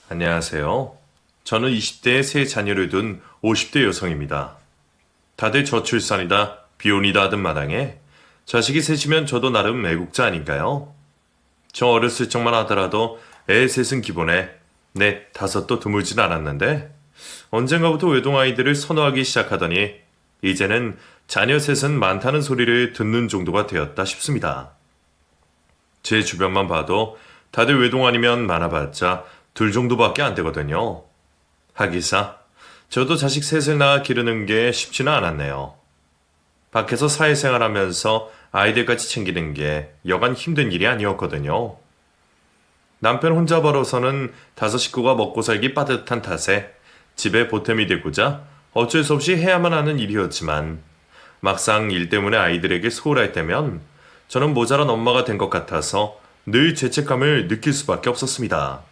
안녕하세요. 저는 20대에 세 자녀를 둔 50대 여성입니다. 다들 저출산이다, 비혼이다 하던 마당에 자식이 셋이면 저도 나름 애국자 아닌가요? 저 어렸을 적만 하더라도 애 셋은 기본에 넷, 다섯도 드물진 않았는데 언젠가부터 외동아이들을 선호하기 시작하더니 이제는 자녀 셋은 많다는 소리를 듣는 정도가 되었다 싶습니다. 제 주변만 봐도 다들 외동 아니면 많아봤자 둘 정도밖에 안 되거든요. 하기사, 저도 자식 셋을 낳아 기르는 게 쉽지는 않았네요. 밖에서 사회생활 하면서 아이들까지 챙기는 게 여간 힘든 일이 아니었거든요. 남편 혼자 벌어서는 다섯 식구가 먹고 살기 빠듯한 탓에 집에 보탬이 되고자 어쩔 수 없이 해야만 하는 일이었지만 막상 일 때문에 아이들에게 소홀할 때면 저는 모자란 엄마가 된 것 같아서 늘 죄책감을 느낄 수밖에 없었습니다.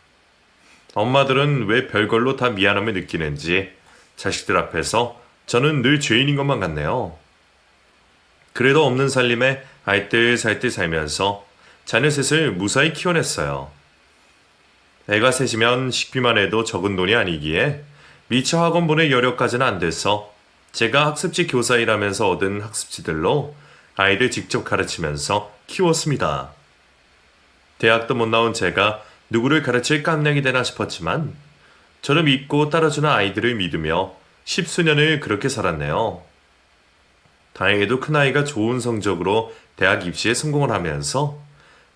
엄마들은 왜 별걸로 다 미안함을 느끼는지 자식들 앞에서 저는 늘 죄인인 것만 같네요. 그래도 없는 살림에 알뜰살뜰 살면서 자녀 셋을 무사히 키워냈어요. 애가 셋이면 식비만 해도 적은 돈이 아니기에 미처 학원 보낼 여력까지는 안 돼서 제가 학습지 교사 일하면서 얻은 학습지들로 아이를 직접 가르치면서 키웠습니다. 대학도 못 나온 제가 누구를 가르칠 깜냥이 되나 싶었지만 저를 믿고 따라주는 아이들을 믿으며 십수년을 그렇게 살았네요. 다행히도 큰아이가 좋은 성적으로 대학 입시에 성공을 하면서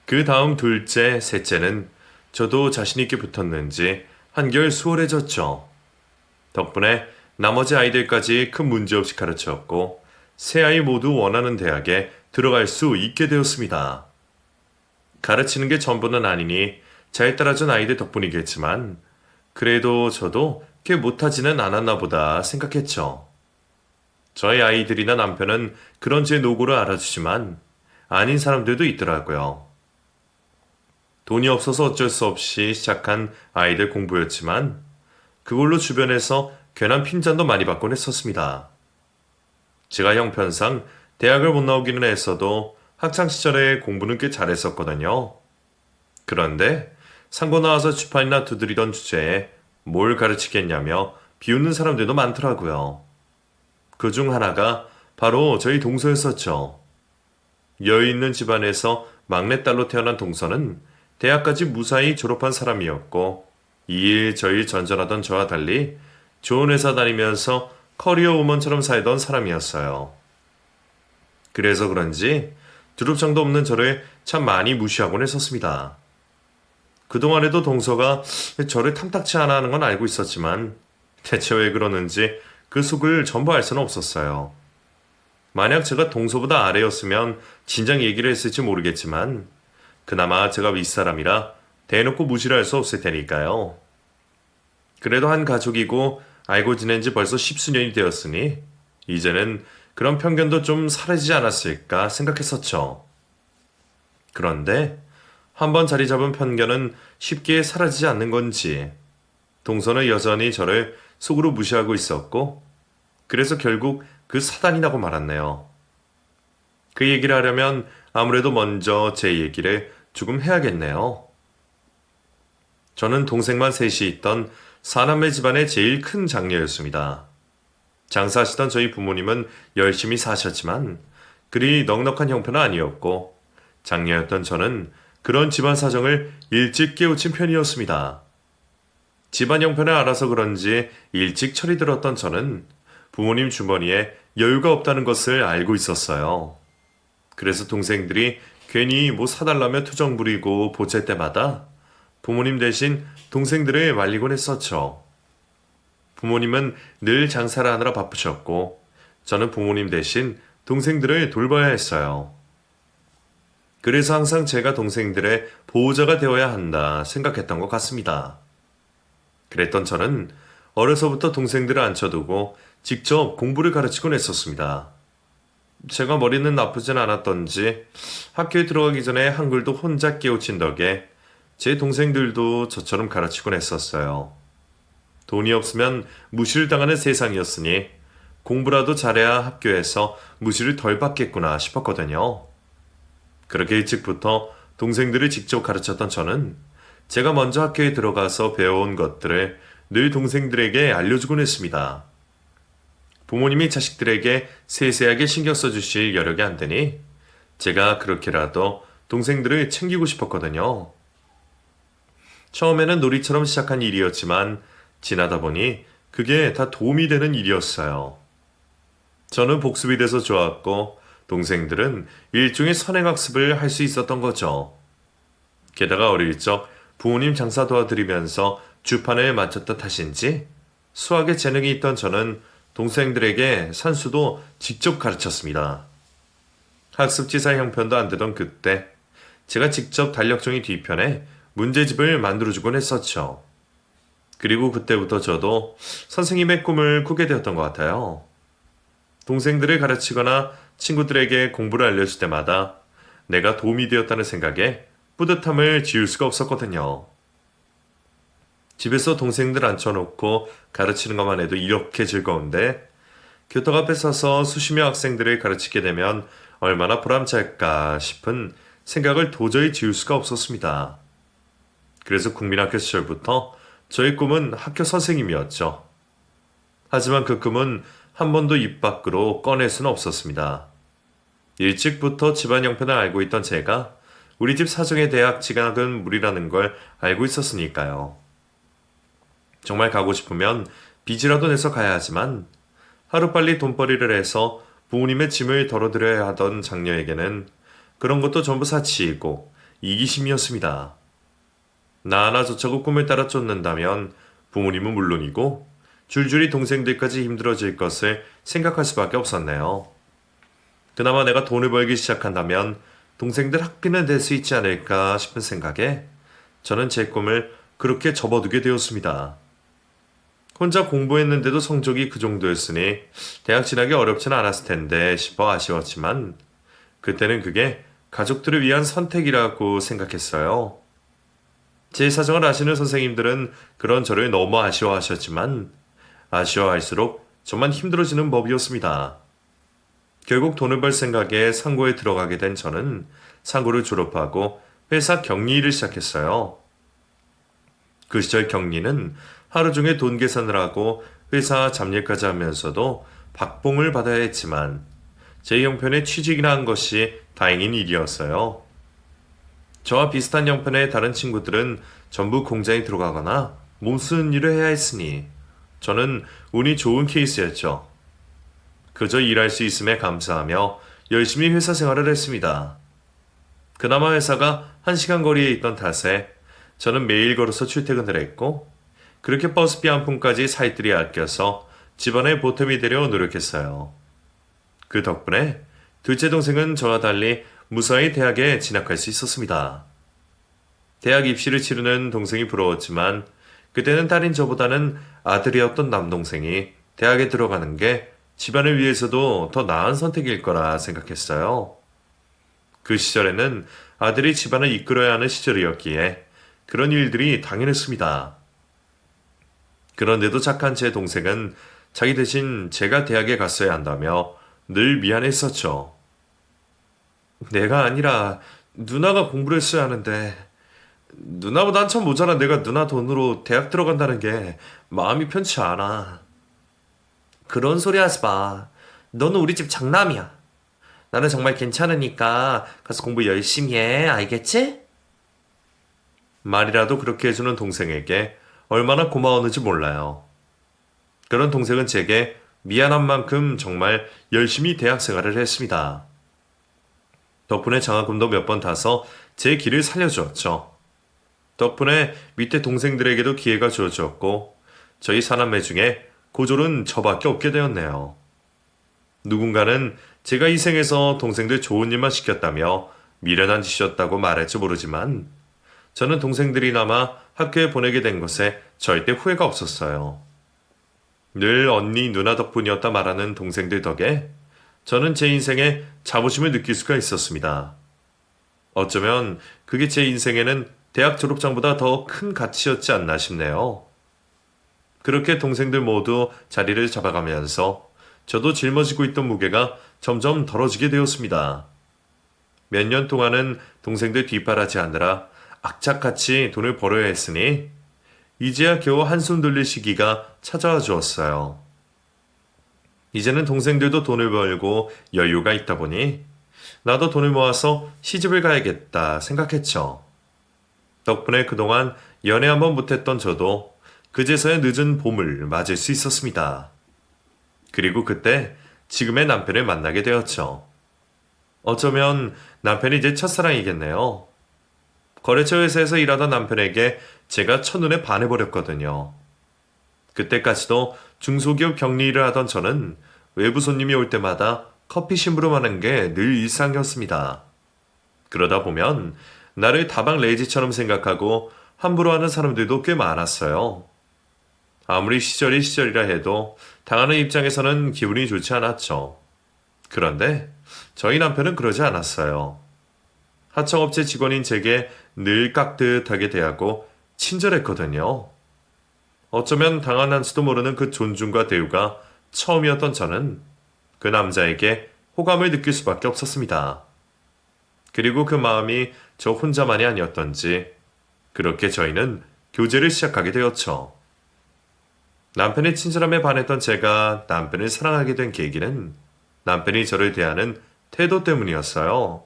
그 다음 둘째, 셋째는 저도 자신있게 붙었는지 한결 수월해졌죠. 덕분에 나머지 아이들까지 큰 문제 없이 가르쳤고 세 아이 모두 원하는 대학에 들어갈 수 있게 되었습니다. 가르치는 게 전부는 아니니 잘 따라준 아이들 덕분이겠지만 그래도 저도 꽤 못하지는 않았나 보다 생각했죠. 저희 아이들이나 남편은 그런 제 노고를 알아주지만 아닌 사람들도 있더라고요. 돈이 없어서 어쩔 수 없이 시작한 아이들 공부였지만 그걸로 주변에서 괜한 핀잔도 많이 받곤 했었습니다. 제가 형편상 대학을 못 나오기는 했어도 학창시절에 공부는 꽤 잘했었거든요. 그런데 상고 나와서 주판이나 두드리던 주제에 뭘 가르치겠냐며 비웃는 사람들도 많더라고요. 그 중 하나가 바로 저희 동서였었죠. 여유 있는 집안에서 막내딸로 태어난 동서는 대학까지 무사히 졸업한 사람이었고 이 일 저 일 전전하던 저와 달리 좋은 회사 다니면서 커리어 우먼처럼 살던 사람이었어요. 그래서 그런지 두렵장도 없는 저를 참 많이 무시하곤 했었습니다. 그동안에도 동서가 저를 탐탁치 않아 하는 건 알고 있었지만 대체 왜 그러는지 그 속을 전부 알 수는 없었어요. 만약 제가 동서보다 아래였으면 진작 얘기를 했을지 모르겠지만 그나마 제가 윗사람이라 대놓고 무시를 할 수 없을 테니까요. 그래도 한 가족이고 알고 지낸 지 벌써 십수년이 되었으니 이제는 그런 편견도 좀 사라지지 않았을까 생각했었죠. 그런데 한번 자리 잡은 편견은 쉽게 사라지지 않는 건지 동서는 여전히 저를 속으로 무시하고 있었고 그래서 결국 그 사단이 나고 말았네요. 그 얘기를 하려면 아무래도 먼저 제 얘기를 조금 해야겠네요. 저는 동생만 셋이 있던 사남매 집안의 제일 큰 장녀였습니다. 장사하시던 저희 부모님은 열심히 사셨지만 그리 넉넉한 형편은 아니었고 장녀였던 저는 그런 집안 사정을 일찍 깨우친 편이었습니다. 집안 형편을 알아서 그런지 일찍 철이 들었던 저는 부모님 주머니에 여유가 없다는 것을 알고 있었어요. 그래서 동생들이 괜히 뭐 사달라며 투정 부리고 보챌 때마다 부모님 대신 동생들을 말리곤 했었죠. 부모님은 늘 장사를 하느라 바쁘셨고 저는 부모님 대신 동생들을 돌봐야 했어요. 그래서 항상 제가 동생들의 보호자가 되어야 한다 생각했던 것 같습니다. 그랬던 저는 어려서부터 동생들을 앉혀두고 직접 공부를 가르치곤 했었습니다. 제가 머리는 나쁘진 않았던지 학교에 들어가기 전에 한글도 혼자 깨우친 덕에 제 동생들도 저처럼 가르치곤 했었어요. 돈이 없으면 무시를 당하는 세상이었으니 공부라도 잘해야 학교에서 무시를 덜 받겠구나 싶었거든요. 그렇게 일찍부터 동생들을 직접 가르쳤던 저는 제가 먼저 학교에 들어가서 배워온 것들을 늘 동생들에게 알려주곤 했습니다. 부모님이 자식들에게 세세하게 신경 써주실 여력이 안 되니 제가 그렇게라도 동생들을 챙기고 싶었거든요. 처음에는 놀이처럼 시작한 일이었지만 지나다 보니 그게 다 도움이 되는 일이었어요. 저는 복습이 돼서 좋았고 동생들은 일종의 선행학습을 할 수 있었던 거죠. 게다가 어릴 적 부모님 장사 도와드리면서 주판을 맞췄던 탓인지 수학에 재능이 있던 저는 동생들에게 산수도 직접 가르쳤습니다. 학습지사 형편도 안 되던 그때 제가 직접 달력종이 뒤편에 문제집을 만들어주곤 했었죠. 그리고 그때부터 저도 선생님의 꿈을 꾸게 되었던 것 같아요. 동생들을 가르치거나 친구들에게 공부를 알려줄 때마다 내가 도움이 되었다는 생각에 뿌듯함을 지울 수가 없었거든요. 집에서 동생들 앉혀놓고 가르치는 것만 해도 이렇게 즐거운데 교탁 앞에 서서 수십여 학생들을 가르치게 되면 얼마나 보람찰까 싶은 생각을 도저히 지울 수가 없었습니다. 그래서 국민학교 시절부터 저의 꿈은 학교 선생님이었죠. 하지만 그 꿈은 한 번도 입 밖으로 꺼낼 수는 없었습니다. 일찍부터 집안 형편을 알고 있던 제가 우리 집 사정에 대학 진학은 무리라는 걸 알고 있었으니까요. 정말 가고 싶으면 빚이라도 내서 가야 하지만 하루빨리 돈벌이를 해서 부모님의 짐을 덜어드려야 하던 장녀에게는 그런 것도 전부 사치이고 이기심이었습니다. 나 하나 저쩌고 꿈을 따라 쫓는다면 부모님은 물론이고 줄줄이 동생들까지 힘들어질 것을 생각할 수밖에 없었네요. 그나마 내가 돈을 벌기 시작한다면 동생들 학비는 낼 수 있지 않을까 싶은 생각에 저는 제 꿈을 그렇게 접어두게 되었습니다. 혼자 공부했는데도 성적이 그 정도였으니 대학 진학이 어렵지는 않았을 텐데 싶어 아쉬웠지만 그때는 그게 가족들을 위한 선택이라고 생각했어요. 제 사정을 아시는 선생님들은 그런 저를 너무 아쉬워하셨지만 아쉬워할수록 저만 힘들어지는 법이었습니다. 결국 돈을 벌 생각에 상고에 들어가게 된 저는 상고를 졸업하고 회사 격리일을 시작했어요. 그 시절 격리는 하루 종일 돈 계산을 하고 회사 잡일까지 하면서도 박봉을 받아야 했지만 제 형편에 취직이나 한 것이 다행인 일이었어요. 저와 비슷한 형편의 다른 친구들은 전부 공장에 들어가거나 몸쓰는 일을 해야 했으니 저는 운이 좋은 케이스였죠. 그저 일할 수 있음에 감사하며 열심히 회사 생활을 했습니다. 그나마 회사가 1시간 거리에 있던 탓에 저는 매일 걸어서 출퇴근을 했고 그렇게 버스비 한 푼까지 살뜰히 아껴서 집안의 보탬이 되려 노력했어요. 그 덕분에 둘째 동생은 저와 달리 무사히 대학에 진학할 수 있었습니다. 대학 입시를 치르는 동생이 부러웠지만 그때는 딸인 저보다는 아들이었던 남동생이 대학에 들어가는 게 집안을 위해서도 더 나은 선택일 거라 생각했어요. 그 시절에는 아들이 집안을 이끌어야 하는 시절이었기에 그런 일들이 당연했습니다. 그런데도 착한 제 동생은 자기 대신 제가 대학에 갔어야 한다며 늘 미안했었죠. 내가 아니라 누나가 공부를 했어야 하는데 누나보다 한참 모자란 내가 누나 돈으로 대학 들어간다는 게 마음이 편치 않아. 그런 소리 하지 마. 너는 우리 집 장남이야. 나는 정말 괜찮으니까 가서 공부 열심히 해. 알겠지? 말이라도 그렇게 해주는 동생에게 얼마나 고마웠는지 몰라요. 그런 동생은 제게 미안한 만큼 정말 열심히 대학 생활을 했습니다. 덕분에 장학금도 몇 번 타서 제 길을 살려주었죠. 덕분에 밑에 동생들에게도 기회가 주어졌고 저희 사남매 중에 고졸은 저밖에 없게 되었네요. 누군가는 제가 이 생에서 동생들 좋은 일만 시켰다며 미련한 짓이었다고 말할지 모르지만 저는 동생들이나마 학교에 보내게 된 것에 절대 후회가 없었어요. 늘 언니 누나 덕분이었다 말하는 동생들 덕에 저는 제 인생에 자부심을 느낄 수가 있었습니다. 어쩌면 그게 제 인생에는 대학 졸업장보다 더 큰 가치였지 않나 싶네요. 그렇게 동생들 모두 자리를 잡아가면서 저도 짊어지고 있던 무게가 점점 덜어지게 되었습니다. 몇 년 동안은 동생들 뒷바라지 하느라 악착같이 돈을 벌어야 했으니 이제야 겨우 한숨 돌릴 시기가 찾아와 주었어요. 이제는 동생들도 돈을 벌고 여유가 있다 보니 나도 돈을 모아서 시집을 가야겠다 생각했죠. 덕분에 그동안 연애 한번 못했던 저도 그제서야 늦은 봄을 맞을 수 있었습니다. 그리고 그때 지금의 남편을 만나게 되었죠. 어쩌면 남편이 이제 첫사랑이겠네요. 거래처 회사에서 일하던 남편에게 제가 첫눈에 반해버렸거든요. 그때까지도 중소기업 격리를 하던 저는 외부 손님이 올 때마다 커피 심부름하는 게 늘 일상이었습니다. 그러다 보면 나를 다방 레이지처럼 생각하고 함부로 하는 사람들도 꽤 많았어요. 아무리 시절이 시절이라 해도 당하는 입장에서는 기분이 좋지 않았죠. 그런데 저희 남편은 그러지 않았어요. 하청업체 직원인 제게 늘 깍듯하게 대하고 친절했거든요. 어쩌면 당연한지도 모르는 그 존중과 대우가 처음이었던 저는 그 남자에게 호감을 느낄 수밖에 없었습니다. 그리고 그 마음이 저 혼자만이 아니었던지 그렇게 저희는 교제를 시작하게 되었죠. 남편의 친절함에 반했던 제가 남편을 사랑하게 된 계기는 남편이 저를 대하는 태도 때문이었어요.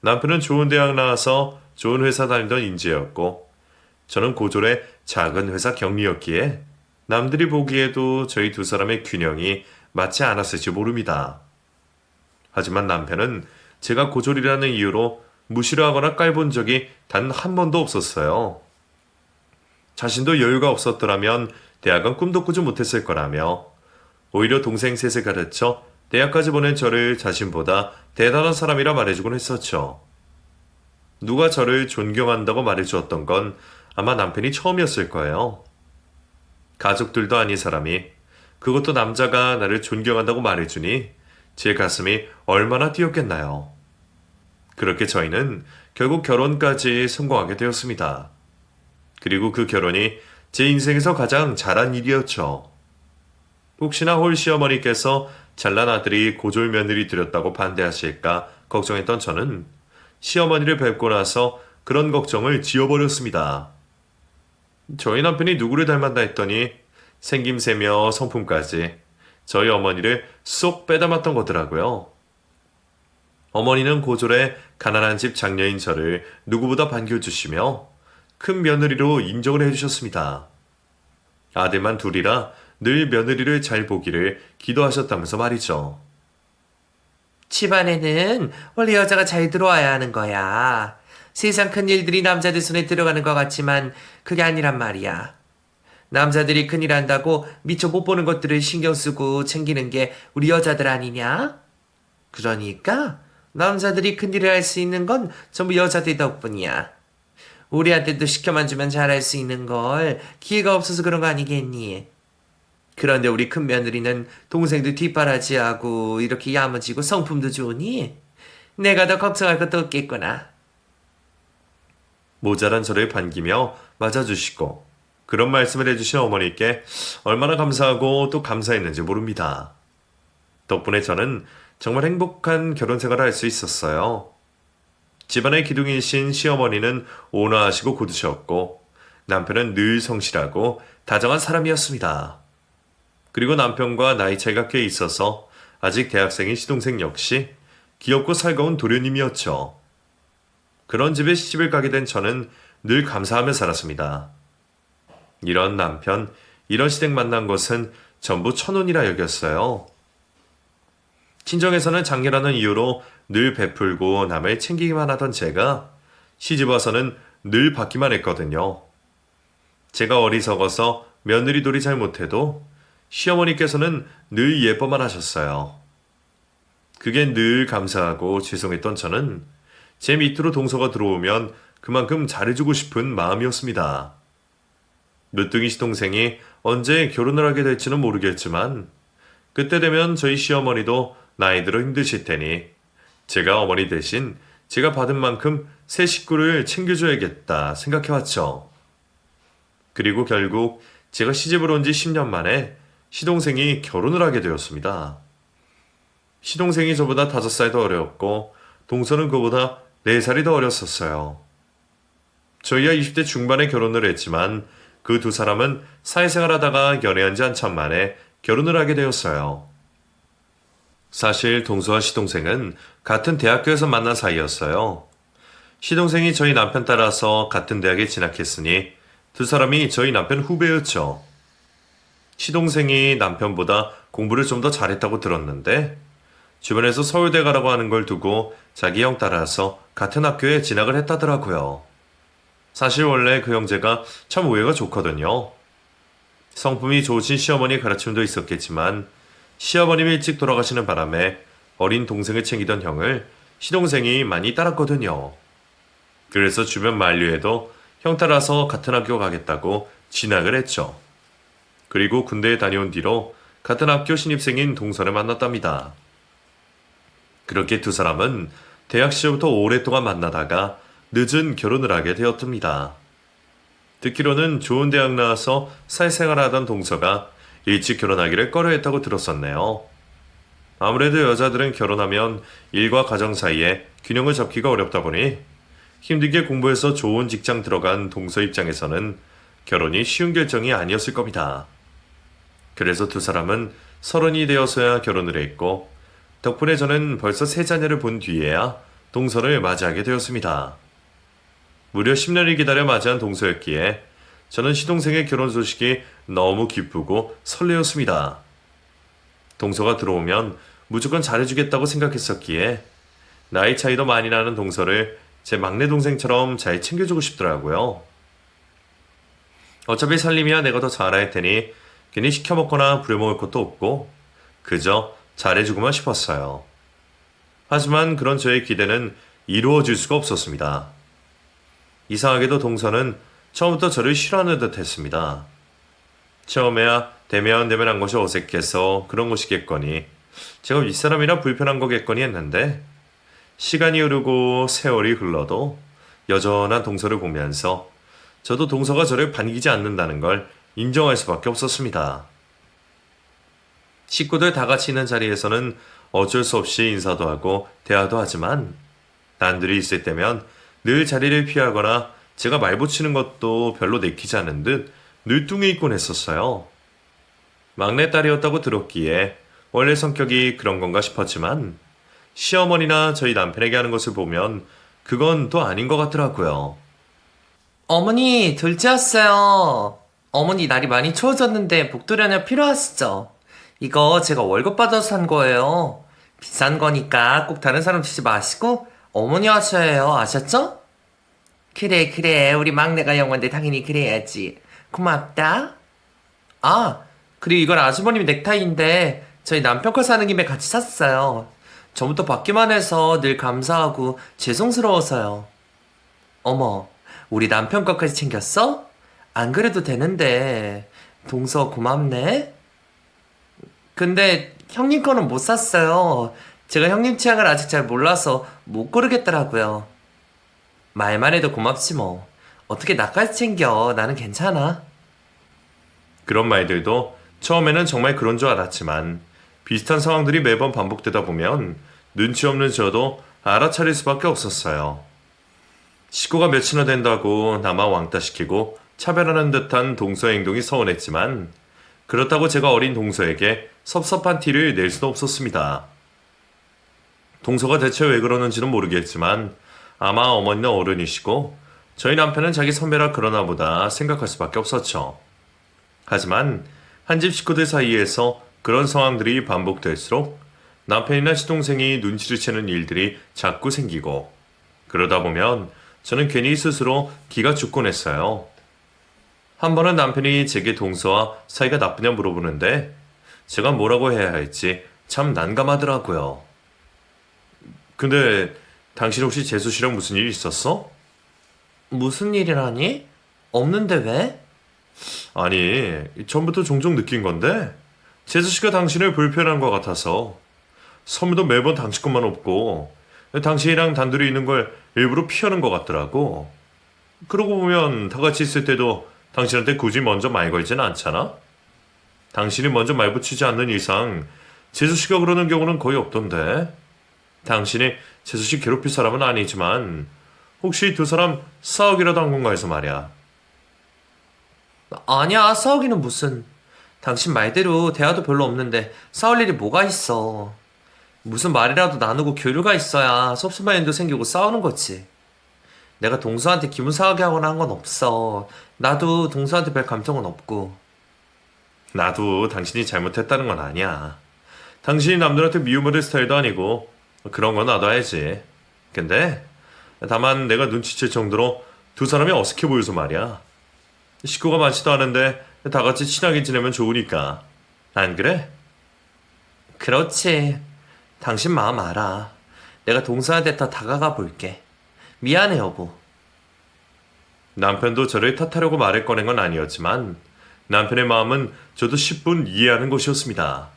남편은 좋은 대학 나와서 좋은 회사 다니던 인재였고 저는 고졸의 작은 회사 격리였기에 남들이 보기에도 저희 두 사람의 균형이 맞지 않았을지 모릅니다. 하지만 남편은 제가 고졸이라는 이유로 무시를 하거나 깔본 적이 단 한 번도 없었어요. 자신도 여유가 없었더라면 대학은 꿈도 꾸지 못했을 거라며 오히려 동생 셋을 가르쳐 대학까지 보낸 저를 자신보다 대단한 사람이라 말해주곤 했었죠. 누가 저를 존경한다고 말해주었던 건 아마 남편이 처음이었을 거예요. 가족들도 아닌 사람이 그것도 남자가 나를 존경한다고 말해주니 제 가슴이 얼마나 뛰었겠나요. 그렇게 저희는 결국 결혼까지 성공하게 되었습니다. 그리고 그 결혼이 제 인생에서 가장 잘한 일이었죠. 혹시나 홀 시어머니께서 잘난 아들이 고졸 며느리 들였다고 반대하실까 걱정했던 저는 시어머니를 뵙고 나서 그런 걱정을 지워버렸습니다. 저희 남편이 누구를 닮았나 했더니 생김새며 성품까지 저희 어머니를 쏙 빼닮았던 거더라고요. 어머니는 고졸의 가난한 집 장녀인 저를 누구보다 반겨주시며 큰 며느리로 인정을 해주셨습니다. 아들만 둘이라 늘 며느리를 잘 보기를 기도하셨다면서 말이죠. 집안에는 원래 여자가 잘 들어와야 하는 거야. 세상 큰일들이 남자들 손에 들어가는 것 같지만 그게 아니란 말이야. 남자들이 큰일 한다고 미처 못 보는 것들을 신경 쓰고 챙기는 게 우리 여자들 아니냐? 그러니까 남자들이 큰일을 할 수 있는 건 전부 여자들 덕분이야. 우리한테도 시켜만 주면 잘할 수 있는 걸 기회가 없어서 그런 거 아니겠니? 그런데 우리 큰 며느리는 동생들 뒷바라지하고 이렇게 야무지고 성품도 좋으니 내가 더 걱정할 것도 없겠구나. 모자란 저를 반기며 맞아주시고 그런 말씀을 해주신 어머니께 얼마나 감사하고 또 감사했는지 모릅니다. 덕분에 저는 정말 행복한 결혼 생활을 할 수 있었어요. 집안의 기둥이신 시어머니는 온화하시고 고드셨고 남편은 늘 성실하고 다정한 사람이었습니다. 그리고 남편과 나이 차이가 꽤 있어서 아직 대학생인 시동생 역시 귀엽고 살가운 도련님이었죠. 그런 집에 시집을 가게 된 저는 늘 감사하며 살았습니다. 이런 남편, 이런 시댁 만난 것은 전부 천운이라 여겼어요. 친정에서는 장녀라는 이유로 늘 베풀고 남을 챙기기만 하던 제가 시집 와서는 늘 받기만 했거든요. 제가 어리석어서 며느리 돌이 잘 못해도 시어머니께서는 늘 예뻐만 하셨어요. 그게 늘 감사하고 죄송했던 저는 제 밑으로 동서가 들어오면 그만큼 잘해주고 싶은 마음이었습니다. 늦둥이 시동생이 언제 결혼을 하게 될지는 모르겠지만 그때 되면 저희 시어머니도 나이 들어 힘드실 테니 제가 어머니 대신 제가 받은 만큼 새 식구를 챙겨줘야겠다 생각해왔죠. 그리고 결국 제가 시집을 온 지 10년 만에 시동생이 결혼을 하게 되었습니다. 시동생이 저보다 5살 더 어렸고 동서는 그보다 4살이 더 어렸었어요. 저희야 20대 중반에 결혼을 했지만 그 두 사람은 사회생활 하다가 연애한 지 한참 만에 결혼을 하게 되었어요. 사실 동서와 시동생은 같은 대학교에서 만난 사이였어요. 시동생이 저희 남편 따라서 같은 대학에 진학했으니 두 사람이 저희 남편 후배였죠. 시동생이 남편보다 공부를 좀 더 잘했다고 들었는데 주변에서 서울대 가라고 하는 걸 두고 자기 형 따라서 같은 학교에 진학을 했다더라고요. 사실 원래 그 형제가 참 우애가 좋거든요. 성품이 좋으신 시어머니 가르침도 있었겠지만 시어머님이 일찍 돌아가시는 바람에 어린 동생을 챙기던 형을 시동생이 많이 따랐거든요. 그래서 주변 만류에도 형 따라서 같은 학교 가겠다고 진학을 했죠. 그리고 군대에 다녀온 뒤로 같은 학교 신입생인 동서를 만났답니다. 그렇게 두 사람은 대학 시절부터 오랫동안 만나다가 늦은 결혼을 하게 되었답니다. 듣기로는 좋은 대학 나와서 사회생활 하던 동서가 일찍 결혼하기를 꺼려했다고 들었었네요. 아무래도 여자들은 결혼하면 일과 가정 사이에 균형을 잡기가 어렵다 보니 힘들게 공부해서 좋은 직장 들어간 동서 입장에서는 결혼이 쉬운 결정이 아니었을 겁니다. 그래서 두 사람은 30이 되어서야 결혼을 했고 덕분에 저는 벌써 세 자녀를 본 뒤에야 동서를 맞이하게 되었습니다. 무려 10년을 기다려 맞이한 동서였기에 저는 시동생의 결혼 소식이 너무 기쁘고 설레었습니다. 동서가 들어오면 무조건 잘해주겠다고 생각했었기에 나이 차이도 많이 나는 동서를 제 막내 동생처럼 잘 챙겨주고 싶더라고요. 어차피 살림이야 내가 더 잘할 테니 괜히 시켜먹거나 부려먹을 것도 없고 그저 잘해주고만 싶었어요. 하지만 그런 저의 기대는 이루어질 수가 없었습니다. 이상하게도 동서는 처음부터 저를 싫어하는 듯 했습니다. 처음에야 대면 한 것이 어색해서 그런 것이겠거니 제가 윗사람이라 불편한 거겠거니 했는데 시간이 흐르고 세월이 흘러도 여전한 동서를 보면서 저도 동서가 저를 반기지 않는다는 걸 인정할 수밖에 없었습니다. 식구들 다 같이 있는 자리에서는 어쩔 수 없이 인사도 하고 대화도 하지만 단둘이 있을 때면 늘 자리를 피하거나 제가 말 붙이는 것도 별로 내키지 않은 듯 늘뚱이 있곤 했었어요. 막내딸이었다고 들었기에 원래 성격이 그런 건가 싶었지만 시어머니나 저희 남편에게 하는 것을 보면 그건 또 아닌 것 같더라고요. 어머니, 둘째 왔어요. 어머니, 날이 많이 추워졌는데 복도리 하나 필요하시죠? 이거 제가 월급 받아서 산 거예요. 비싼 거니까 꼭 다른 사람 주지 마시고 어머니 하셔야 해요. 아셨죠? 그래. 우리 막내가 영원데 당연히 그래야지. 고맙다. 아, 그리고 이건 아주버님 넥타이인데 저희 남편 거 사는 김에 같이 샀어요. 전부터 받기만 해서 늘 감사하고 죄송스러워서요. 어머, 우리 남편 거까지 챙겼어? 안 그래도 되는데. 동서 고맙네. 근데 형님 거는 못 샀어요. 제가 형님 취향을 아직 잘 몰라서 못 고르겠더라고요. 말만 해도 고맙지 뭐. 어떻게 나까지 챙겨. 나는 괜찮아. 그런 말들도 처음에는 정말 그런 줄 알았지만 비슷한 상황들이 매번 반복되다 보면 눈치 없는 저도 알아차릴 수밖에 없었어요. 식구가 몇이나 된다고 나만 왕따시키고 차별하는 듯한 동서의 행동이 서운했지만 그렇다고 제가 어린 동서에게 섭섭한 티를 낼 수는 없었습니다. 동서가 대체 왜 그러는지는 모르겠지만 아마 어머니는 어른이시고 저희 남편은 자기 선배라 그러나 보다 생각할 수밖에 없었죠. 하지만 한 집 식구들 사이에서 그런 상황들이 반복될수록 남편이나 시동생이 눈치를 채는 일들이 자꾸 생기고 그러다 보면 저는 괜히 스스로 기가 죽곤 했어요. 한 번은 남편이 제게 동서와 사이가 나쁘냐 물어보는데 제가 뭐라고 해야 할지 참 난감하더라고요. 근데 당신 혹시 재수 씨랑 무슨 일 있었어? 무슨 일이라니? 없는데 왜? 아니, 전부터 종종 느낀 건데 재수 씨가 당신을 불편한 것 같아서 선물도 매번 당신 것만 없고 당신이랑 단둘이 있는 걸 일부러 피하는 것 같더라고. 그러고 보면 다 같이 있을 때도 당신한테 굳이 먼저 말 걸지는 않잖아? 당신이 먼저 말 붙이지 않는 이상 재수 씨가 그러는 경우는 거의 없던데. 당신이 재수 씨 괴롭힐 사람은 아니지만 혹시 두 사람 싸우기라도 한 건가 해서 말이야. 아니야, 싸우기는 무슨. 당신 말대로 대화도 별로 없는데 싸울 일이 뭐가 있어. 무슨 말이라도 나누고 교류가 있어야 섭섭한 일도 생기고 싸우는 거지. 내가 동서한테 기분 상하게 하거나 한 건 없어. 나도 동서한테 별 감정은 없고. 나도 당신이 잘못했다는 건 아니야. 당신이 남들한테 미움을 스타일도 아니고 그런 건 나도 알지. 근데 다만 내가 눈치챌 정도로 두 사람이 어색해 보여서 말이야. 식구가 많지도 않은데 다 같이 친하게 지내면 좋으니까. 안 그래? 그렇지. 당신 마음 알아. 내가 동서한테 더 다가가 볼게. 미안해, 여보. 남편도 저를 탓하려고 말을 꺼낸 건 아니었지만 남편의 마음은 저도 10분 이해하는 것이었습니다.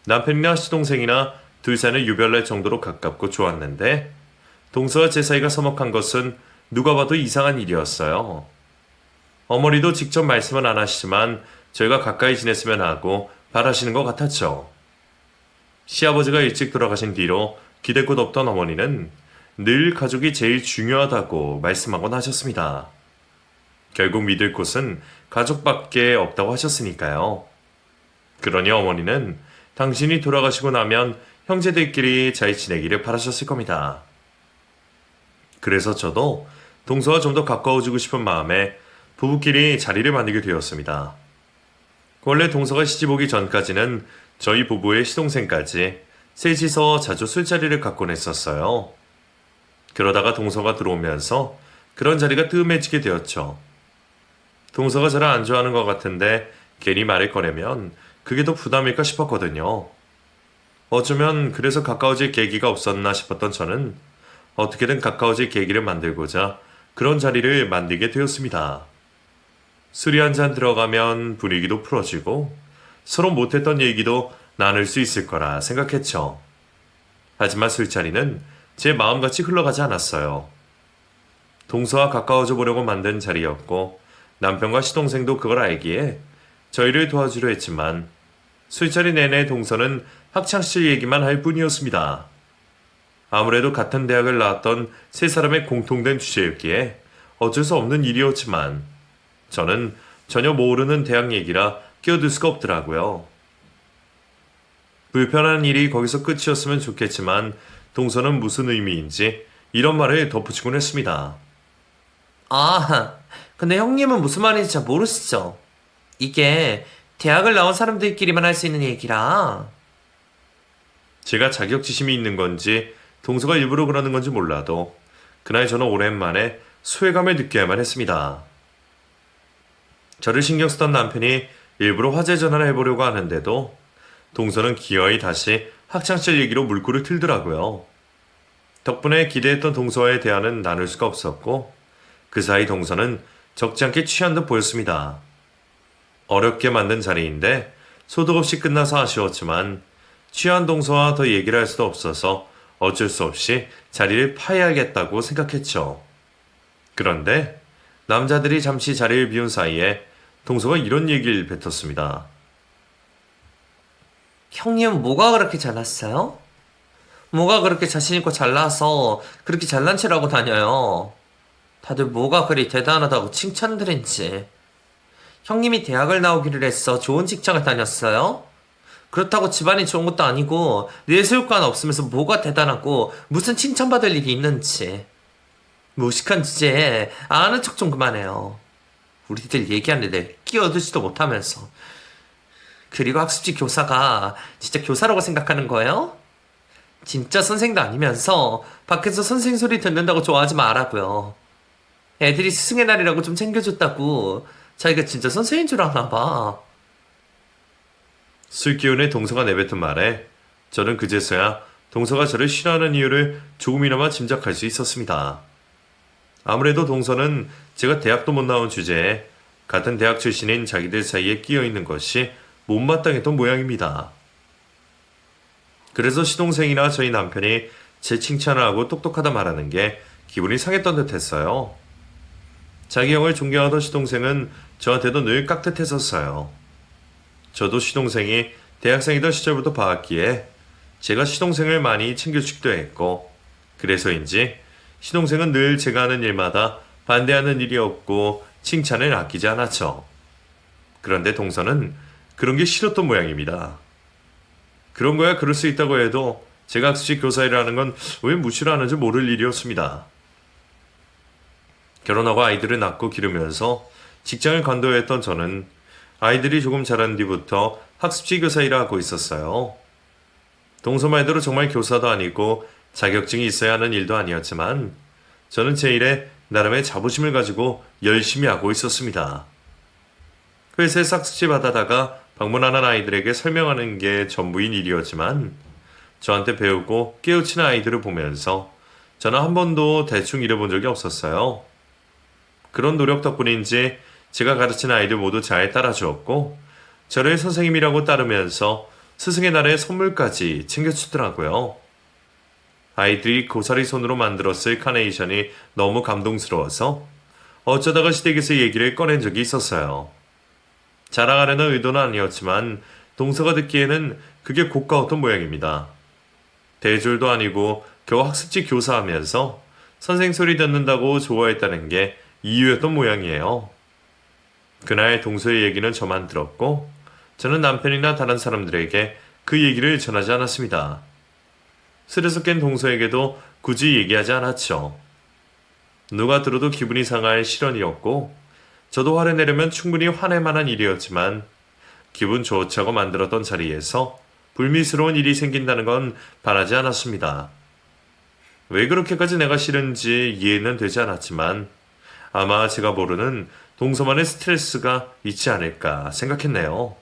남편이나 시동생이나 둘 사이는 유별날 정도로 가깝고 좋았는데 동서와 제 사이가 서먹한 것은 누가 봐도 이상한 일이었어요. 어머니도 직접 말씀은 안 하시지만 저희가 가까이 지냈으면 하고 바라시는 것 같았죠. 시아버지가 일찍 돌아가신 뒤로 기댈 곳 없던 어머니는 늘 가족이 제일 중요하다고 말씀하곤 하셨습니다. 결국 믿을 곳은 가족밖에 없다고 하셨으니까요. 그러니 어머니는 당신이 돌아가시고 나면 형제들끼리 잘 지내기를 바라셨을 겁니다. 그래서 저도 동서와 좀 더 가까워지고 싶은 마음에 부부끼리 자리를 만들게 되었습니다. 원래 동서가 시집 오기 전까지는 저희 부부의 시동생까지 셋이서 자주 술자리를 갖곤 했었어요. 그러다가 동서가 들어오면서 그런 자리가 뜸해지게 되었죠. 동서가 저를 안 좋아하는 것 같은데 괜히 말을 꺼내면 그게 더 부담일까 싶었거든요. 어쩌면 그래서 가까워질 계기가 없었나 싶었던 저는 어떻게든 가까워질 계기를 만들고자 그런 자리를 만들게 되었습니다. 술이 한 잔 들어가면 분위기도 풀어지고 서로 못했던 얘기도 나눌 수 있을 거라 생각했죠. 하지만 술자리는 제 마음같이 흘러가지 않았어요. 동서와 가까워져 보려고 만든 자리였고 남편과 시동생도 그걸 알기에 저희를 도와주려 했지만 술자리 내내 동서는 학창시절 얘기만 할 뿐이었습니다. 아무래도 같은 대학을 나왔던 세 사람의 공통된 주제였기에 어쩔 수 없는 일이었지만 저는 전혀 모르는 대학 얘기라 끼어들 수가 없더라고요. 불편한 일이 거기서 끝이었으면 좋겠지만 동서는 무슨 의미인지 이런 말을 덧붙이곤 했습니다. 아, 근데 형님은 무슨 말인지 잘 모르시죠? 이게 대학을 나온 사람들끼리만 할 수 있는 얘기라. 제가 자격지심이 있는 건지 동서가 일부러 그러는 건지 몰라도 그날 저는 오랜만에 소외감을 느껴야만 했습니다. 저를 신경 쓰던 남편이 일부러 화제 전환을 해보려고 하는데도 동서는 기어이 다시 학창시절 얘기로 물꼬를 틀더라고요. 덕분에 기대했던 동서와의 대화는 나눌 수가 없었고 그 사이 동서는 적지 않게 취한 듯 보였습니다. 어렵게 만든 자리인데 소득 없이 끝나서 아쉬웠지만 취한 동서와 더 얘기를 할 수도 없어서 어쩔 수 없이 자리를 파야겠다고 생각했죠. 그런데 남자들이 잠시 자리를 비운 사이에 동서가 이런 얘기를 뱉었습니다. 형님은 뭐가 그렇게 잘났어요? 뭐가 그렇게 자신있고 잘나서 그렇게 잘난 체라고 다녀요? 다들 뭐가 그리 대단하다고 칭찬드린지. 형님이 대학을 나오기를 했어 좋은 직장을 다녔어요? 그렇다고 집안이 좋은 것도 아니고 내세울 거 하나 없으면서 뭐가 대단하고 무슨 칭찬받을 일이 있는지. 무식한 주제에 아는 척 좀 그만해요. 우리들 얘기하는데 끼어들지도 못하면서. 그리고 학습지 교사가 진짜 교사라고 생각하는 거예요? 진짜 선생도 아니면서 밖에서 선생 소리 듣는다고 좋아하지 말라고요. 애들이 스승의 날이라고 좀 챙겨줬다고 자기가 진짜 선생인 줄 아나 봐. 술 기운에 동서가 내뱉은 말에 저는 그제서야 동서가 저를 싫어하는 이유를 조금이나마 짐작할 수 있었습니다. 아무래도 동서는 제가 대학도 못 나온 주제에 같은 대학 출신인 자기들 사이에 끼어 있는 것이 못마땅했던 모양입니다. 그래서 시동생이나 저희 남편이 제 칭찬을 하고 똑똑하다 말하는 게 기분이 상했던 듯 했어요. 자기 형을 존경하던 시동생은 저한테도 늘 깍듯했었어요. 저도 시동생이 대학생이던 시절부터 봐왔기에 제가 시동생을 많이 챙겨주기도 했고 그래서인지 시동생은 늘 제가 하는 일마다 반대하는 일이 없고 칭찬을 아끼지 않았죠. 그런데 동서는 그런 게 싫었던 모양입니다. 그런 거야 그럴 수 있다고 해도 제가 학습지 교사 일을 하는 건 왜 무시를 하는지 모를 일이었습니다. 결혼하고 아이들을 낳고 기르면서 직장을 관둬했던 저는 아이들이 조금 자란 뒤부터 학습지 교사 일을 하고 있었어요. 동서 말대로 정말 교사도 아니고 자격증이 있어야 하는 일도 아니었지만 저는 제 일에 나름의 자부심을 가지고 열심히 하고 있었습니다. 회사에서 학습지 받아다가 방문하는 아이들에게 설명하는 게 전부인 일이었지만 저한테 배우고 깨우치는 아이들을 보면서 저는 한 번도 대충 일해본 적이 없었어요. 그런 노력 덕분인지 제가 가르치는 아이들 모두 잘 따라주었고 저를 선생님이라고 따르면서 스승의 날에 선물까지 챙겨주더라고요. 아이들이 고사리 손으로 만들었을 카네이션이 너무 감동스러워서 어쩌다가 시댁에서 얘기를 꺼낸 적이 있었어요. 자랑하려는 의도는 아니었지만 동서가 듣기에는 그게 고가웠던 모양입니다. 대졸도 아니고 겨우 학습지 교사하면서 선생 소리 듣는다고 좋아했다는 게 이유였던 모양이에요. 그날 동서의 얘기는 저만 들었고 저는 남편이나 다른 사람들에게 그 얘기를 전하지 않았습니다. 스레서 깬 동서에게도 굳이 얘기하지 않았죠. 누가 들어도 기분이 상할 실언이었고 저도 화를 내려면 충분히 화낼 만한 일이었지만 기분 좋자고 만들었던 자리에서 불미스러운 일이 생긴다는 건 바라지 않았습니다. 왜 그렇게까지 내가 싫은지 이해는 되지 않았지만 아마 제가 모르는 동서만의 스트레스가 있지 않을까 생각했네요.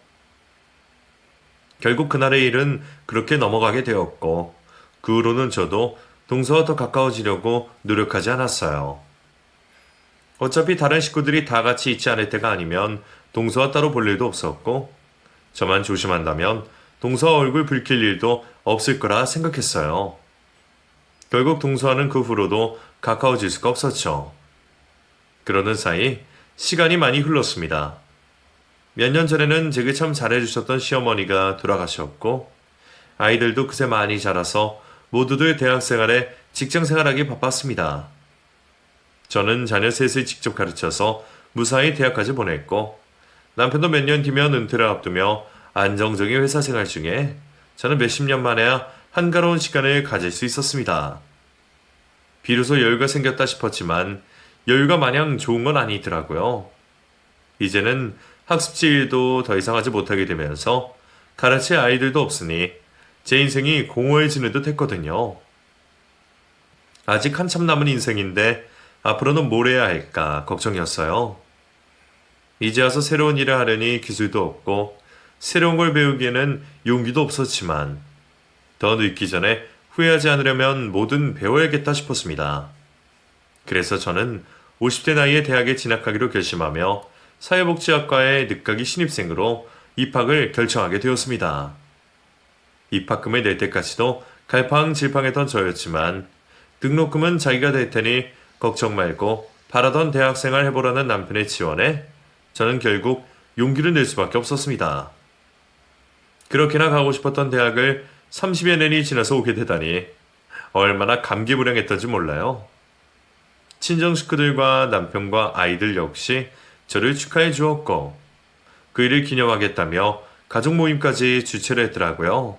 결국 그날의 일은 그렇게 넘어가게 되었고 그 후로는 저도 동서와 더 가까워지려고 노력하지 않았어요. 어차피 다른 식구들이 다 같이 있지 않을 때가 아니면 동서와 따로 볼 일도 없었고 저만 조심한다면 동서와 얼굴 붉힐 일도 없을 거라 생각했어요. 결국 동서와는 그 후로도 가까워질 수가 없었죠. 그러는 사이 시간이 많이 흘렀습니다. 몇 년 전에는 제게 참 잘해주셨던 시어머니가 돌아가셨고 아이들도 그새 많이 자라서 모두들 대학생활에 직장생활하기 바빴습니다. 저는 자녀 셋을 직접 가르쳐서 무사히 대학까지 보냈고 남편도 몇 년 뒤면 은퇴를 앞두며 안정적인 회사 생활 중에 저는 몇십 년 만에야 한가로운 시간을 가질 수 있었습니다. 비로소 여유가 생겼다 싶었지만 여유가 마냥 좋은 건 아니더라고요. 이제는 학습지 일도 더 이상 하지 못하게 되면서 가르칠 아이들도 없으니 제 인생이 공허해지는 듯 했거든요. 아직 한참 남은 인생인데 앞으로는 뭘 해야 할까 걱정이었어요. 이제 와서 새로운 일을 하려니 기술도 없고 새로운 걸 배우기에는 용기도 없었지만 더 늙기 전에 후회하지 않으려면 뭐든 배워야겠다 싶었습니다. 그래서 저는 50대 나이에 대학에 진학하기로 결심하며 사회복지학과의 늦가기 신입생으로 입학을 결정하게 되었습니다. 입학금을 낼 때까지도 갈팡질팡했던 저였지만 등록금은 자기가 낼 테니 걱정 말고 바라던 대학생활 해보라는 남편의 지원에 저는 결국 용기를 낼 수밖에 없었습니다. 그렇게나 가고 싶었던 대학을 30여 년이 지나서 오게 되다니 얼마나 감기무량했던지 몰라요. 친정 식구들과 남편과 아이들 역시 저를 축하해 주었고 그 일을 기념하겠다며 가족 모임까지 주최를 했더라고요.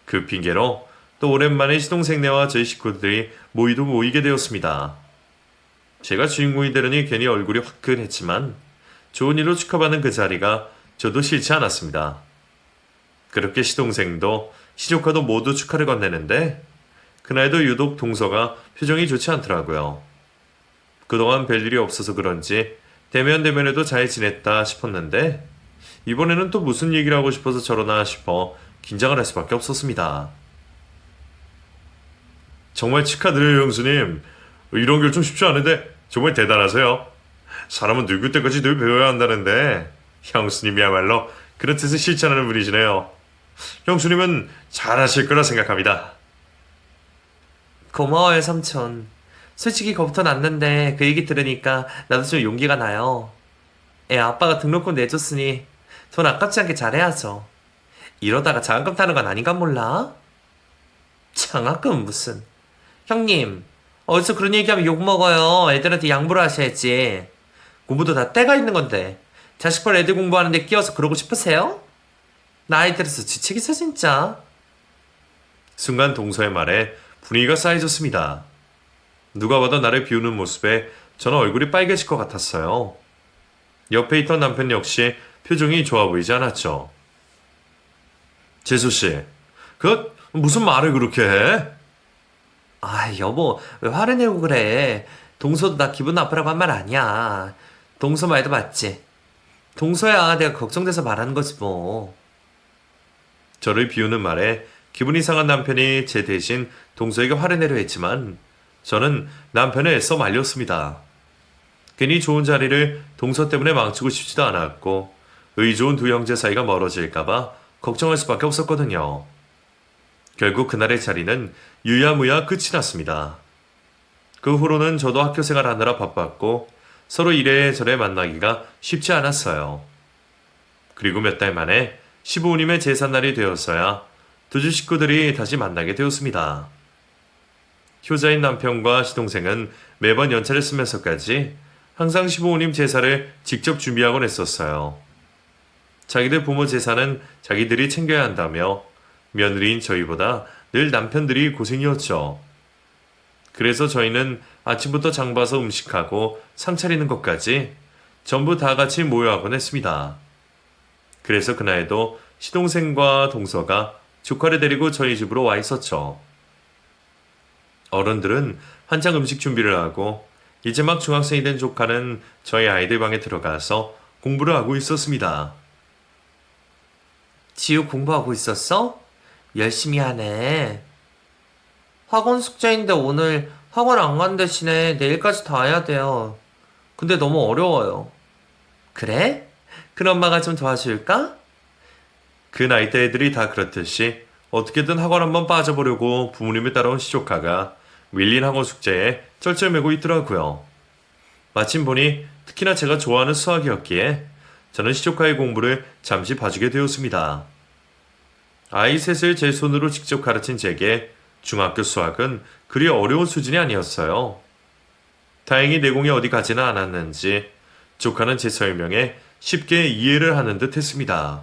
그 핑계로 또 오랜만에 시동생네와 저희 식구들이 모이게 되었습니다. 제가 주인공이 되려니 괜히 얼굴이 화끈했지만 좋은 일로 축하받는 그 자리가 저도 싫지 않았습니다. 그렇게 시동생도 시조카도 모두 축하를 건네는데 그날도 유독 동서가 표정이 좋지 않더라고요. 그동안 별일이 없어서 그런지 대면대면에도 잘 지냈다 싶었는데 이번에는 또 무슨 얘기를 하고 싶어서 저러나 싶어 긴장을 할 수밖에 없었습니다. 정말 축하드려요 형수님. 이런 결정 쉽지 않은데 정말 대단하세요. 사람은 늙을 때까지 늘 배워야 한다는데 형수님이야말로 그런 뜻을 실천하는 분이시네요. 형수님은 잘하실 거라 생각합니다. 고마워요, 삼촌. 솔직히 겁부터 났는데 그 얘기 들으니까 나도 좀 용기가 나요. 아빠가 등록금 내줬으니 돈 아깝지 않게 잘해야죠. 이러다가 장학금 타는 건 아닌가 몰라? 장학금 무슨. 형님, 어디서 그런 얘기하면 욕먹어요. 애들한테 양보를 하셔야지. 공부도 다 때가 있는 건데. 자식벌 애들 공부하는데 끼어서 그러고 싶으세요? 나이 들어서 지치겠어 진짜. 순간 동서의 말에 분위기가 싸해졌습니다. 누가 봐도 나를 비우는 모습에 저는 얼굴이 빨개질 것 같았어요. 옆에 있던 남편 역시 표정이 좋아 보이지 않았죠. 재수씨, 무슨 말을 그렇게 해? 아, 여보, 왜 화를 내고 그래? 동서도 나 기분 나쁘라고 한 말 아니야. 동서 말도 맞지. 동서야, 내가 걱정돼서 말하는 거지 뭐. 저를 비우는 말에 기분이 상한 남편이 제 대신 동서에게 화를 내려 했지만 저는 남편을 애써 말렸습니다. 괜히 좋은 자리를 동서 때문에 망치고 싶지도 않았고 의 좋은 두 형제 사이가 멀어질까봐 걱정할 수밖에 없었거든요. 결국 그날의 자리는 유야무야 끝이 났습니다. 그 후로는 저도 학교 생활하느라 바빴고 서로 이래저래 만나기가 쉽지 않았어요. 그리고 몇 달 만에 시부모님의 제삿날이 되었어야 두 주 식구들이 다시 만나게 되었습니다. 효자인 남편과 시동생은 매번 연차를 쓰면서까지 항상 시부모님 제사를 직접 준비하곤 했었어요. 자기들 부모 제사는 자기들이 챙겨야 한다며 며느리인 저희보다 늘 남편들이 고생이었죠. 그래서 저희는 아침부터 장 봐서 음식하고 상 차리는 것까지 전부 다 같이 모여 하곤 했습니다. 그래서 그날도 시동생과 동서가 조카를 데리고 저희 집으로 와 있었죠. 어른들은 한창 음식 준비를 하고 이제 막 중학생이 된 조카는 저희 아이들 방에 들어가서 공부를 하고 있었습니다. 지우 공부하고 있었어? 열심히 하네. 학원 숙제인데 오늘 학원 안 간 대신에 내일까지 다 해야 돼요. 근데 너무 어려워요. 그래? 큰 엄마가 좀 도와줄까? 그 나이대 애들이 다 그렇듯이 어떻게든 학원 한번 빠져보려고 부모님을 따라온 시조카가 밀린 학원 숙제에 쩔쩔매고 있더라고요. 마침 보니 특히나 제가 좋아하는 수학이었기에 저는 시조카의 공부를 잠시 봐주게 되었습니다. 아이 셋을 제 손으로 직접 가르친 제게 중학교 수학은 그리 어려운 수준이 아니었어요. 다행히 내공이 어디 가지는 않았는지 조카는 제 설명에 쉽게 이해를 하는 듯 했습니다.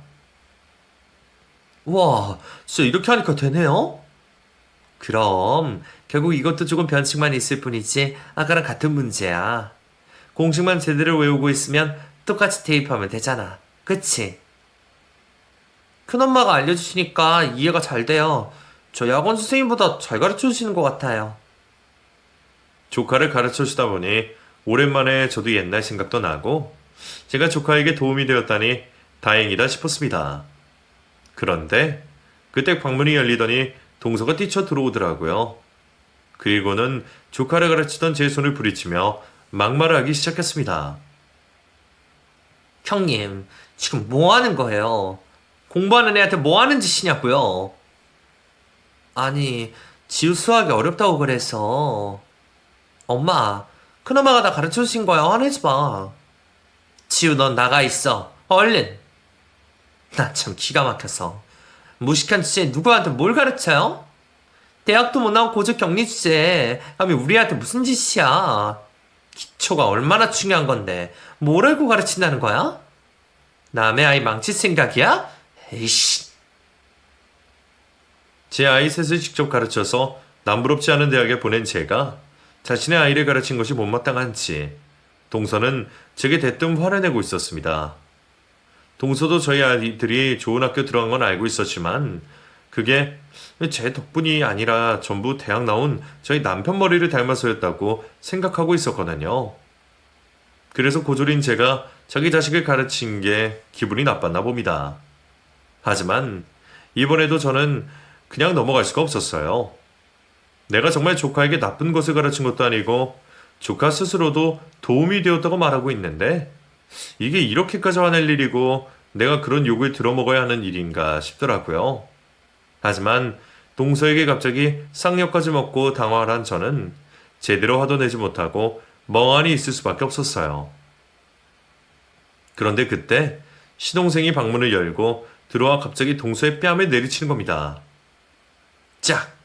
우와, 진짜 이렇게 하니까 되네요? 그럼 결국 이것도 조금 변칙만 있을 뿐이지 아까랑 같은 문제야. 공식만 제대로 외우고 있으면 똑같이 대입하면 되잖아. 그치? 큰엄마가 알려주시니까 이해가 잘 돼요. 저희 학원 선생님보다 잘 가르쳐주시는 것 같아요. 조카를 가르쳐주다 보니 오랜만에 저도 옛날 생각도 나고 제가 조카에게 도움이 되었다니 다행이다 싶었습니다. 그런데 그때 방문이 열리더니 동서가 뛰쳐 들어오더라고요. 그리고는 조카를 가르치던 제 손을 부리치며 막말을 하기 시작했습니다. 형님, 지금 뭐 하는 거예요? 공부하는 애한테 뭐 하는 짓이냐고요? 아니, 지우 수학이 어렵다고 그래서. 엄마, 큰엄마가 나 가르쳐 주신 거야. 화내지 마. 지우, 넌 나가 있어. 얼른. 나 참 기가 막혀서. 무식한 주제에 누구한테 뭘 가르쳐요? 대학도 못 나온 고졸 격리 주제에 감히 우리한테 무슨 짓이야? 기초가 얼마나 중요한 건데 뭘 알고 가르친다는 거야? 남의 아이 망칠 생각이야? 에이씨. 제 아이 셋을 직접 가르쳐서 남부럽지 않은 대학에 보낸 제가 자신의 아이를 가르친 것이 못마땅한지 동서는 제게 대뜸 화를 내고 있었습니다. 동서도 저희 아이들이 좋은 학교 들어간 건 알고 있었지만 그게 제 덕분이 아니라 전부 대학 나온 저희 남편 머리를 닮아서였다고 생각하고 있었거든요. 그래서 고졸인 제가 자기 자식을 가르친 게 기분이 나빴나 봅니다. 하지만 이번에도 저는 그냥 넘어갈 수가 없었어요. 내가 정말 조카에게 나쁜 것을 가르친 것도 아니고 조카 스스로도 도움이 되었다고 말하고 있는데 이게 이렇게까지 화낼 일이고 내가 그런 욕을 들어먹어야 하는 일인가 싶더라고요. 하지만 동서에게 갑자기 쌍욕까지 먹고 당황을 한 저는 제대로 화도 내지 못하고 멍하니 있을 수밖에 없었어요. 그런데 그때 시동생이 방문을 열고 들어와 갑자기 동서의 뺨을 내리치는 겁니다. 짝!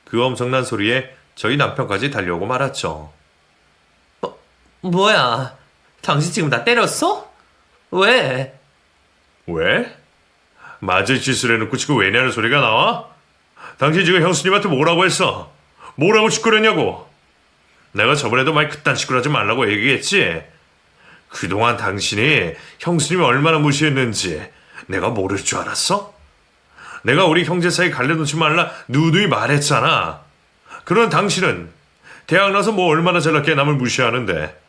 그 엄청난 소리에 저희 남편까지 달려오고 말았죠. 뭐야? 당신 지금 나 때렸어? 왜? 왜? 맞을 짓을 해놓고 지금 왜냐는 소리가 나와? 당신 지금 형수님한테 뭐라고 했어? 뭐라고 시끄랬냐고? 내가 저번에도 말 그딴 식으로 하지 말라고 얘기했지? 그동안 당신이 형수님이 얼마나 무시했는지 내가 모를 줄 알았어? 내가 우리 형제 사이 갈려놓지 말라 누누이 말했잖아. 그런 당신은 대학 나서 뭐 얼마나 잘났게 남을 무시하는데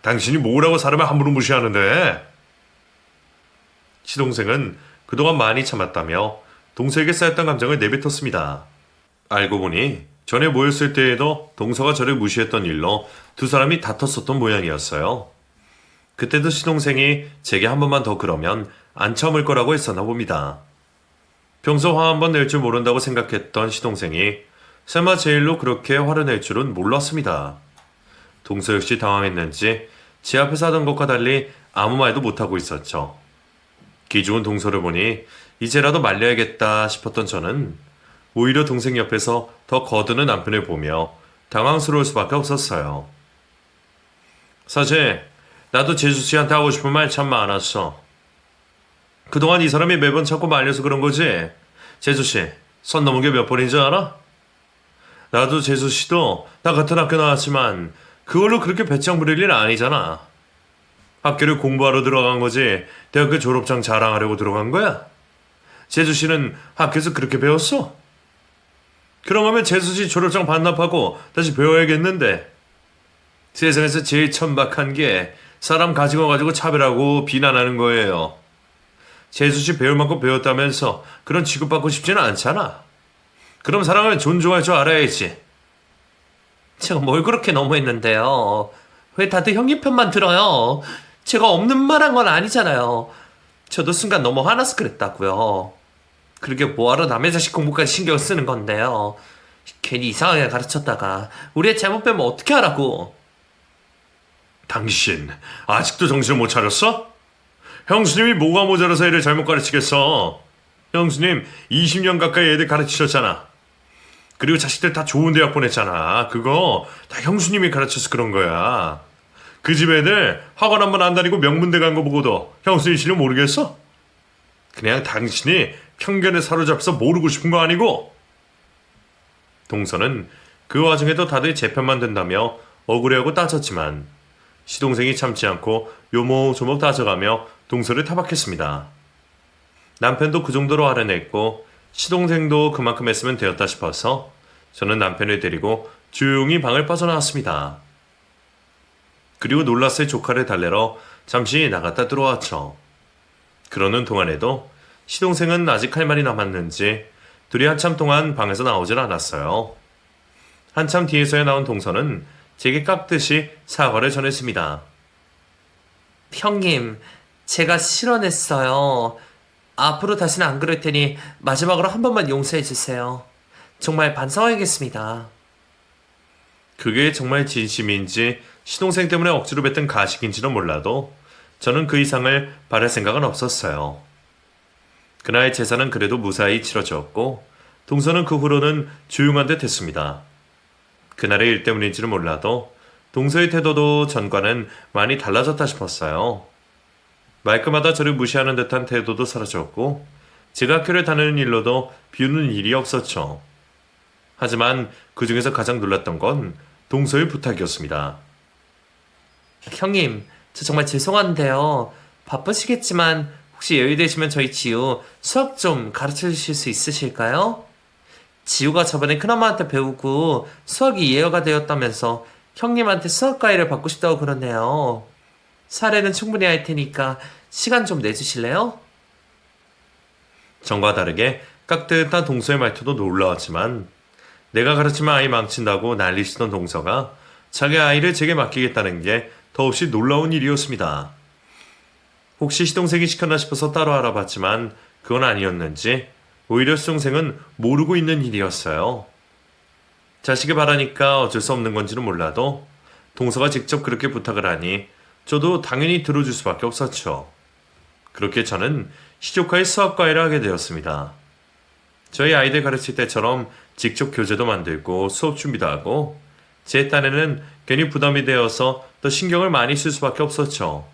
당신이 뭐라고 사람을 함부로 무시하는데? 시동생은 그동안 많이 참았다며 동서에게 쌓였던 감정을 내뱉었습니다. 알고 보니 전에 모였을 때에도 동서가 저를 무시했던 일로 두 사람이 다퉜었던 모양이었어요. 그때도 시동생이 제게 한 번만 더 그러면 안 참을 거라고 했었나 봅니다. 평소 화 한 번 낼 줄 모른다고 생각했던 시동생이 설마 제 일로 그렇게 화를 낼 줄은 몰랐습니다. 동서 역시 당황했는지 제 앞에서 하던 것과 달리 아무 말도 못하고 있었죠. 기죽은 동서를 보니 이제라도 말려야겠다 싶었던 저는 오히려 동생 옆에서 더 거드는 남편을 보며 당황스러울 수밖에 없었어요. 사실 나도 재수 씨한테 하고 싶은 말 참 많았어. 그동안 이 사람이 매번 자꾸 말려서 그런 거지. 재수 씨, 선 넘은 게 몇 번인 줄 알아? 나도 재수 씨도 나 같은 학교 나왔지만 그걸로 그렇게 배짱 부릴 일 아니잖아. 학교를 공부하러 들어간 거지 대학교 졸업장 자랑하려고 들어간 거야? 재수 씨는 학교에서 그렇게 배웠어? 그럼 재수 씨 졸업장 반납하고 다시 배워야겠는데. 세상에서 제일 천박한 게 사람 가진 거 가지고 차별하고 비난하는 거예요. 재수 씨 배울 만큼 배웠다면서 그런 취급받고 싶지는 않잖아. 그럼 사람을 존중할 줄 알아야지. 제가 뭘 그렇게 너무했는데요? 왜 다들 형님 편만 들어요? 제가 없는 말 한 건 아니잖아요. 저도 순간 너무 화나서 그랬다고요. 그러게 뭐하러 남의 자식 공부까지 신경 쓰는 건데요. 괜히 이상하게 가르쳤다가 우리의 잘못 빼면 어떻게 하라고. 당신 아직도 정신을 못 차렸어? 형수님이 뭐가 모자라서 애를 잘못 가르치겠어. 형수님 20년 가까이 애들 가르치셨잖아. 그리고 자식들 다 좋은 대학 보냈잖아. 그거 다 형수님이 가르쳐서 그런 거야. 그 집 애들 학원 한 번 안 다니고 명문대 간 거 보고도 형수님 실력 모르겠어? 그냥 당신이 편견에 사로잡혀서 모르고 싶은 거 아니고? 동서는 그 와중에도 다들 제 편만 든다며 억울해하고 따졌지만 시동생이 참지 않고 요목조목 따져가며 동서를 타박했습니다. 남편도 그 정도로 화를 시동생도 그만큼 했으면 되었다 싶어서 저는 남편을 데리고 조용히 방을 빠져나왔습니다. 그리고 놀라스의 조카를 달래러 잠시 나갔다 들어왔죠. 그러는 동안에도 시동생은 아직 할 말이 남았는지 둘이 한참 동안 방에서 나오질 않았어요. 한참 뒤에서야 나온 동서는 제게 깍듯이 사과를 전했습니다. 형님, 제가 실언했어요. 앞으로 다시는 안 그럴 테니 마지막으로 한 번만 용서해 주세요. 정말 반성하겠습니다. 그게 정말 진심인지 시동생 때문에 억지로 뱉은 가식인지는 몰라도 저는 그 이상을 바랄 생각은 없었어요. 그날 제사는 그래도 무사히 치러졌고 동서는 그 후로는 조용한 듯 했습니다. 그날의 일 때문인지는 몰라도 동서의 태도도 전과는 많이 달라졌다 싶었어요. 말끝마다 저를 무시하는 듯한 태도도 사라졌고 제가 학교를 다니는 일로도 비우는 일이 없었죠. 하지만 그 중에서 가장 놀랐던 건 동서의 부탁이었습니다. 형님, 저 정말 죄송한데요. 바쁘시겠지만 혹시 여유 되시면 저희 지우 수학 좀 가르쳐 주실 수 있으실까요? 지우가 저번에 큰엄마한테 배우고 수학이 이해가 되었다면서 형님한테 수학 과외를 받고 싶다고 그러네요. 사례는 충분히 할 테니까 시간 좀 내주실래요? 전과 다르게 깍듯한 동서의 말투도 놀라웠지만 내가 가르치면 아이 망친다고 난리치던 동서가 자기 아이를 제게 맡기겠다는 게 더없이 놀라운 일이었습니다. 혹시 시동생이 시켰나 싶어서 따로 알아봤지만 그건 아니었는지 오히려 시동생은 모르고 있는 일이었어요. 자식이 바라니까 어쩔 수 없는 건지는 몰라도 동서가 직접 그렇게 부탁을 하니 저도 당연히 들어줄 수밖에 없었죠. 그렇게 저는 시조카의 수학과외를 하게 되었습니다. 저희 아이들 가르칠 때처럼 직접 교재도 만들고 수업 준비도 하고 제 딴에는 괜히 부담이 되어서 더 신경을 많이 쓸 수밖에 없었죠.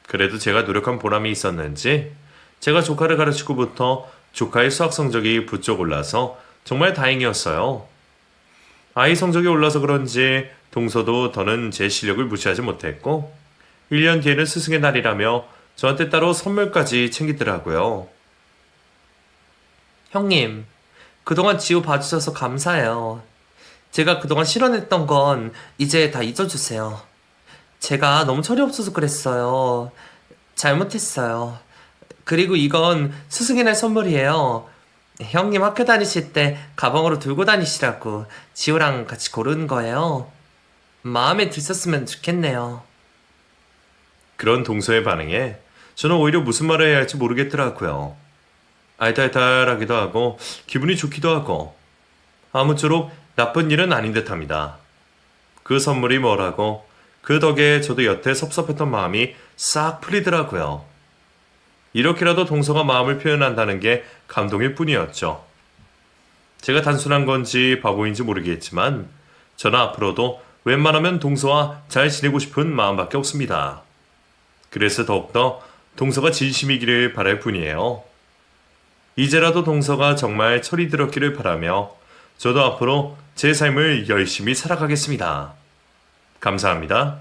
그래도 제가 노력한 보람이 있었는지 제가 조카를 가르치고부터 조카의 수학 성적이 부쩍 올라서 정말 다행이었어요. 아이 성적이 올라서 그런지 동서도 더는 제 실력을 무시하지 못했고 1년 뒤에는 스승의 날이라며 저한테 따로 선물까지 챙기더라고요. 형님, 그동안 지우 봐주셔서 감사해요. 제가 그동안 실언했던 건 이제 다 잊어주세요. 제가 너무 철이 없어서 그랬어요. 잘못했어요. 그리고 이건 스승의 날 선물이에요. 형님 학교 다니실 때 가방으로 들고 다니시라고 지우랑 같이 고른 거예요. 마음에 드셨으면 좋겠네요. 그런 동서의 반응에 저는 오히려 무슨 말을 해야 할지 모르겠더라고요. 알달달하기도 하고 기분이 좋기도 하고 아무쪼록 나쁜 일은 아닌 듯합니다. 그 선물이 뭐라고 그 덕에 저도 여태 섭섭했던 마음이 싹 풀리더라고요. 이렇게라도 동서가 마음을 표현한다는 게 감동일 뿐이었죠. 제가 단순한 건지 바보인지 모르겠지만 저는 앞으로도 웬만하면 동서와 잘 지내고 싶은 마음밖에 없습니다. 그래서 더욱더 동서가 진심이기를 바랄 뿐이에요. 이제라도 동서가 정말 철이 들었기를 바라며 저도 앞으로 제 삶을 열심히 살아가겠습니다. 감사합니다.